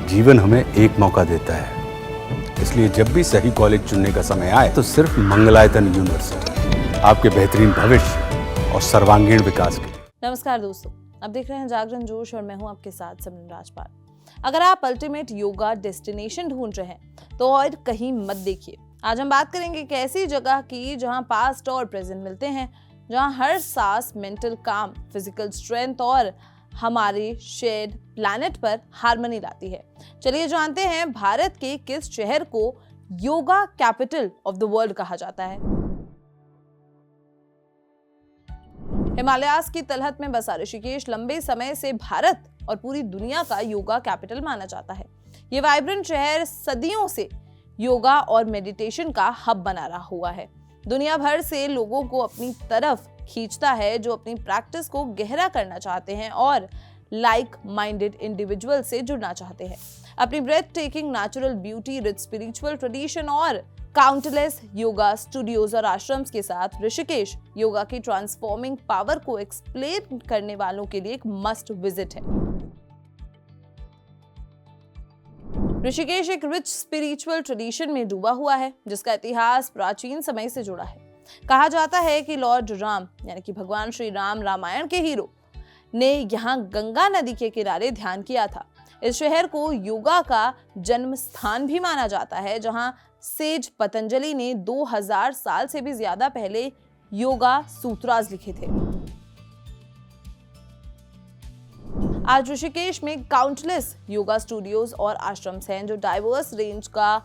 जीवन हमें एक मौका देता है, इसलिए जब भी सही कॉलेज चुनने का समय आए तो सिर्फ मंगलायतन यूनिवर्सिटी आपके बेहतरीन भविष्य और सर्वांगीण विकास के लिए। नमस्कार दोस्तों, आप देख रहे हैं जागरण जोश और मैं हूं आपके साथ सिमरन राजपाल। अगर आप अल्टीमेट योगा डेस्टिनेशन ढूंढ रहे हैं तो और कहीं मत देखिए। आज हम बात करेंगे एक ऐसी जगह की जहां पास्ट और प्रेजेंट मिलते हैं, जहां हर सांस मेंटल काम, फिजिकल स्ट्रेंथ और हमारे शेयर्ड प्लैनेट पर हार्मनी लाती है। चलिए जानते हैं भारत के किस शहर को yoga capital of the world कहा जाता है। हिमालयास की तलहट में बसा ऋषिकेश लंबे समय से भारत और पूरी दुनिया का योगा कैपिटल माना जाता है। ये वाइब्रेंट शहर सदियों से योगा और मेडिटेशन का हब बना रहा हुआ है। दुनिया भर से लोगों को अपनी तरफ खींचता है जो अपनी प्रैक्टिस को गहरा करना चाहते हैं और लाइक माइंडेड इंडिविजुअल से जुड़ना चाहते हैं। अपनी breathtaking natural beauty, rich spiritual tradition और काउंटलेस योगा स्टूडियोज और आश्रम्स के साथ ऋषिकेश योगा की ट्रांसफॉर्मिंग पावर को एक्सप्लेन करने वालों के लिए एक मस्ट विजिट है। ऋषिकेश एक रिच स्पिरिचुअल ट्रेडिशन में डूबा हुआ है जिसका इतिहास प्राचीन समय से जुड़ा है। कहा जाता है कि लॉर्ड राम यानी कि भगवान श्री राम, रामायण के हीरो, ने यहाँ गंगा नदी के किनारे ध्यान किया था। इस शहर को योगा का जन्म स्थान भी माना जाता है, जहां सेज पतंजलि ने 2000 साल से भी ज्यादा पहले योगा सूत्रास लिखे थे। आज ऋषिकेश में काउंटलेस योगा स्टूडियोज और आश्रम्स हैं जो डाइवर्स रेंज का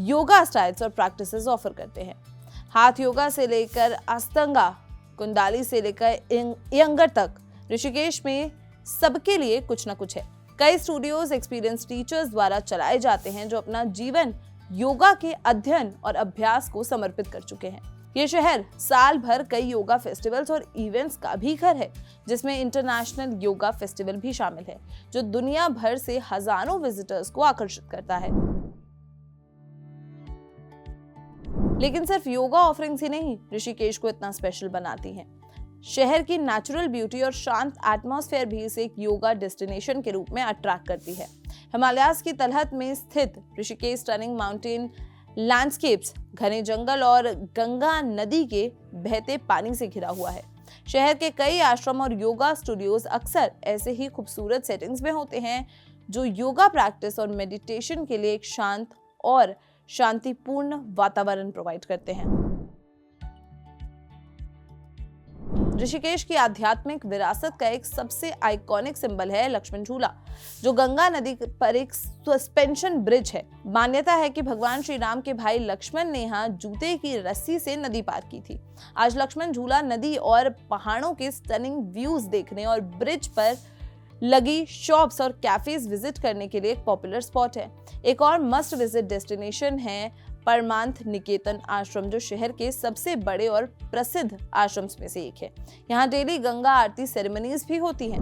योगा स्टाइल्स और प्रैक्टिसेस ऑफर करते हैं। हाथ योगा से लेकर अष्टांगा, कुंडाली से लेकर इयंगर तक ऋषिकेश में सबके लिए कुछ न कुछ है। कई स्टूडियोज एक्सपीरियंस टीचर्स द्वारा चलाए जाते हैं जो अपना जीवन योगा के अध्ययन और अभ्यास को समर्पित कर चुके हैं। ये शहर साल भर कई योगा फेस्टिवल्स और इवेंट्स का भी घर है, जिसमें इंटरनेशनल योगा फेस्टिवल भी शामिल है जो दुनिया भर से हजारों विजिटर्स को आकर्षित करता है। लेकिन सिर्फ योगा ऑफरिंग्स ही नहीं ऋषिकेश को इतना स्पेशल बनाती हैं। शहर की नेचुरल ब्यूटी और शांत एटमॉस्फेयर भी इसे एक योगा डेस्टिनेशन के रूप में अट्रैक्ट करती है। हिमालयास की तलहट में स्थित ऋषिकेश स्टनिंग माउंटेन लैंडस्केप्स, घने जंगल और गंगा नदी के बहते पानी से घिरा हुआ है। शहर के कई आश्रम और योगा स्टूडियोज अक्सर ऐसे ही खूबसूरत सेटिंग्स में होते हैं जो योगा प्रैक्टिस और मेडिटेशन के लिए एक शांत और शांतिपूर्ण वातावरण प्रोवाइड करते हैं। ऋषिकेश की आध्यात्मिक विरासत का एक सबसे आइकॉनिक सिंबल है लक्ष्मण झूला, जो गंगा नदी पर एक सस्पेंशन ब्रिज है। मान्यता है कि भगवान श्री राम के भाई लक्ष्मण ने यहाँ जूते की रस्सी से नदी पार की थी। आज लक्ष्मण झूला नदी और पहाड़ों के स्टनिंग व्यूज देखने और ब्रिज पर लगी शॉप्स और कैफेज विजिट करने के लिए एक पॉपुलर स्पॉट है। एक और मस्ट विजिट डेस्टिनेशन है परमांथ निकेतन आश्रम, जो शहर के सबसे बड़े और प्रसिद्ध आश्रम्स में से एक है। यहाँ डेली गंगा आरती सेरेमनीज भी होती हैं।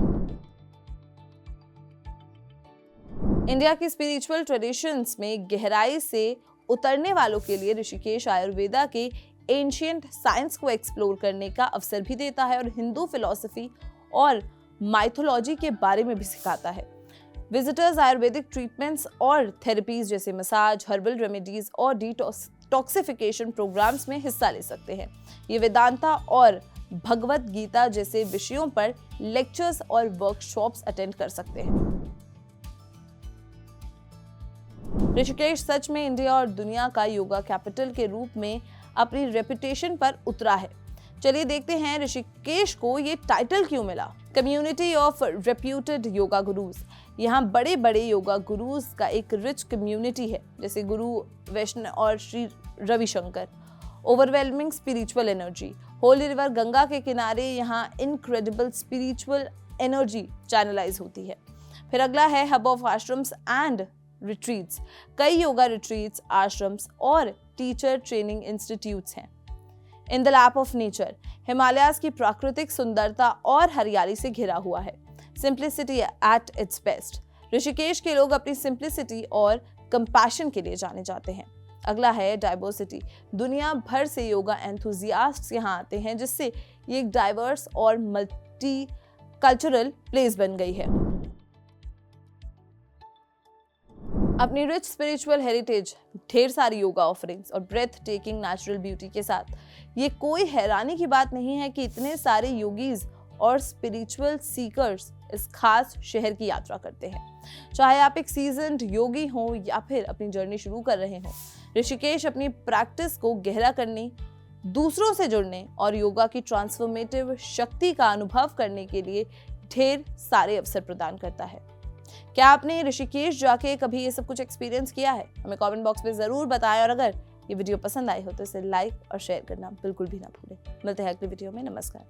इंडिया की स्पिरिचुअल ट्रेडिशंस में गहराई से उतरने वालों के लिए ऋषिकेश आयुर्वेदा के एंशिएंट साइंस को एक्सप्लोर करने का अवसर भी देता है और हिंदू फिलॉसफी और माइथोलॉजी के बारे में भी सिखाता है। विजिटर्स आयुर्वेदिक ट्रीटमेंट्स और थेरेपीज जैसे मसाज, हर्बल रेमेडीज और डिटॉक्सिफिकेशन प्रोग्राम्स में हिस्सा ले सकते हैं। ये वेदांता और भगवत गीता जैसे विषयों पर लेक्चर्स और वर्कशॉप्स अटेंड कर सकते हैं। ऋषिकेश सच में इंडिया और दुनिया का योगा कैपिटल के रूप में अपनी रेपुटेशन पर उतरा है। चलिए देखते हैं ऋषिकेश को ये टाइटल क्यों मिला। Community of reputed yoga gurus. यहाँ बड़े बड़े योगा गुरुज का एक रिच कम्युनिटी है, जैसे गुरु वैष्णव और Shri Ravishankar. Overwhelming spiritual energy. Holi river Ganga के किनारे यहाँ इनक्रेडिबल स्पिरिचुअल एनर्जी चैनलाइज होती है। फिर अगला है hub of ashrams and retreats. कई योगा रिट्रीट्स, आश्रम्स और टीचर ट्रेनिंग इंस्टीट्यूट्स हैं। In the lap of nature. Himalayas की प्राकृतिक सुंदरता और हरियाली से घिरा हुआ है। Simplicity at its best. Rishikesh के लोग अपनी सिंप्लिसिटी और कंपैशन के लिए जाने जाते हैं। अगला है डाइवर्सिटी। दुनिया भर से योगा एंथुजियास्ट्स यहाँ आते हैं, जिससे ये एक डाइवर्स और मल्टी कल्चरल प्लेस बन गई है। अपनी रिच स्पिरिचुअल हेरिटेज, ढेर सारी योगा ऑफरिंग्स और ब्रेथ टेकिंग नेचुरल ब्यूटी के साथ ये कोई हैरानी की बात नहीं है कि इतने सारे योगीज और स्पिरिचुअल सीकर्स इस खास शहर की यात्रा करते हैं। चाहे आप एक सीजन्ड योगी हो या फिर अपनी जर्नी शुरू कर रहे हो, ऋषिकेश अपनी प्रैक्टिस को गहरा करने, दूसरों से जुड़ने और योगा की ट्रांसफॉर्मेटिव शक्ति का अनुभव करने के लिए ढेर सारे अवसर प्रदान करता है। क्या आपने ऋषिकेश जाके कभी ये सब कुछ एक्सपीरियंस किया है? हमें कमेंट बॉक्स में जरूर बताएं और अगर ये वीडियो पसंद आई हो तो इसे लाइक और शेयर करना बिल्कुल भी ना भूलें। मिलते हैं अगली वीडियो में। नमस्कार।